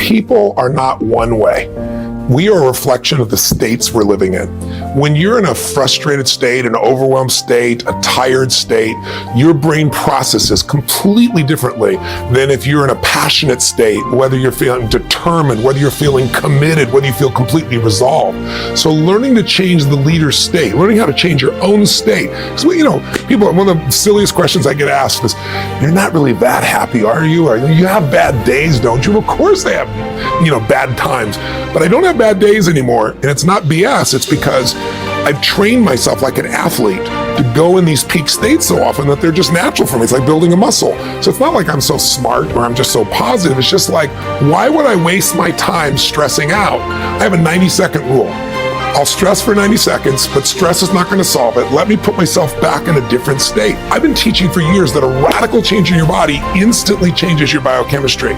people are not one way. We are a reflection of the states we're living in. When you're in a frustrated state, an overwhelmed state, a tired state, your brain processes completely differently than if you're in a passionate state, whether you're feeling determined, whether you're feeling committed, whether you feel completely resolved. So learning to change the leader's state, learning how to change your own state. Because, people, one of the silliest questions I get asked is, you're not really that happy, are you? Or you have bad days, don't you? Of course I have, bad times. But I don't have bad days anymore, and it's not BS. It's because I've trained myself like an athlete to go in these peak states so often that they're just natural for me. It's like building a muscle. So it's not like I'm so smart or I'm just so positive. It's just like, why would I waste my time stressing out? I have a 90-second rule. I'll stress for 90 seconds, but stress is not going to solve it. Let me put myself back in a different state. I've been teaching for years that a radical change in your body instantly changes your biochemistry.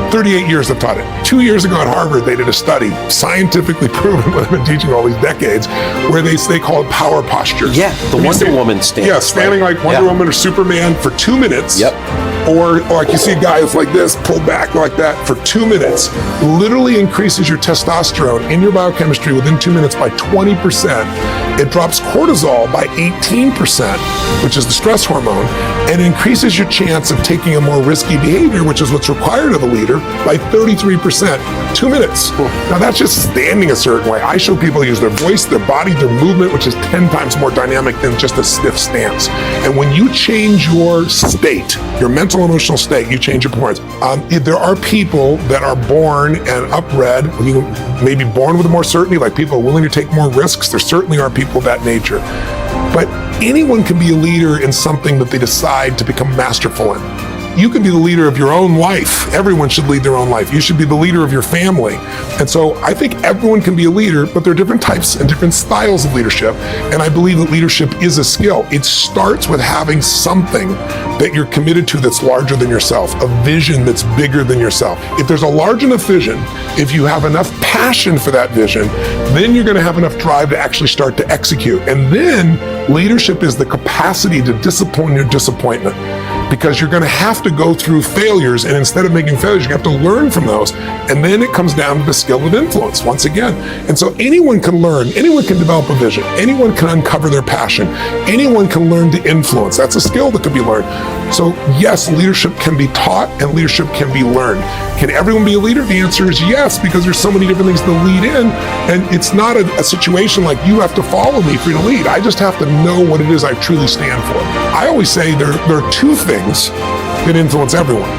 38 years I've taught it. 2 years ago at Harvard, they did a study, scientifically proven what I've been teaching all these decades, where they call it power postures. Yeah, the Wonder Woman stance. Yeah, standing like Wonder Woman or Superman for 2 minutes. Yep. Or like you see a guy that's like this, pulled back like that for 2 minutes, literally increases your testosterone in your biochemistry within 2 minutes by 20%. It drops cortisol by 18%, which is the stress hormone, and increases your chance of taking a more risky behavior, which is what's required of a leader, by 33%. 2 minutes. Now that's just standing a certain way. I show people use their voice, their body, their movement, which is 10 times more dynamic than just a stiff stance. And when you change your state, your mental emotional state, you change your performance. There are people that are born and upbred, maybe born with more certainty, like people are willing to take more risks. There certainly are people of that nature. But anyone can be a leader in something that they decide to become masterful in. You can be the leader of your own life. Everyone should lead their own life. You should be the leader of your family. And so I think everyone can be a leader, but there are different types and different styles of leadership. And I believe that leadership is a skill. It starts with having something that you're committed to that's larger than yourself, a vision that's bigger than yourself. If there's a large enough vision, if you have enough passion for that vision, then you're going to have enough drive to actually start to execute. And then leadership is the capacity to discipline your disappointment. Because you're going to have to go through failures, and instead of making failures, you have to learn from those. And then it comes down to the skill of influence once again. And so anyone can learn, anyone can develop a vision, anyone can uncover their passion, anyone can learn to influence. That's a skill that can be learned. So yes, leadership can be taught and leadership can be learned. Can everyone be a leader? The answer is yes, because there's so many different things to lead in. And it's not a situation like you have to follow me for you to lead. I just have to know what it is I truly stand for. I always say there are two things that influence everyone.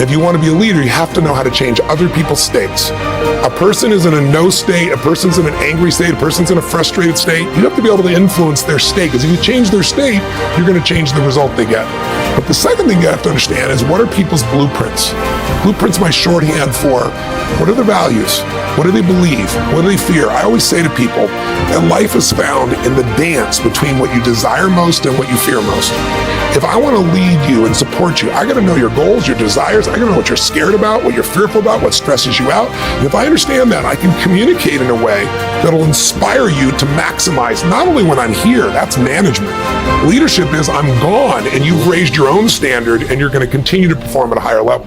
If you want to be a leader, you have to know how to change other people's states. A person is in a no state, a person's in an angry state, a person's in a frustrated state. You have to be able to influence their state, because if you change their state, you're going to change the result they get. But the second thing you have to understand is, what are people's blueprints? Blueprints, my shorthand for what are their values? What do they believe? What do they fear? I always say to people that life is found in the dance between what you desire most and what you fear most. If I want to lead you and support you, I got to know your goals, your desires. I got to know what you're scared about, what you're fearful about, what stresses you out. And if I understand that, I can communicate in a way that'll inspire you to maximize, not only when I'm here, that's management. Leadership is I'm gone and you've raised your own standard and you're going to continue to perform at a higher level.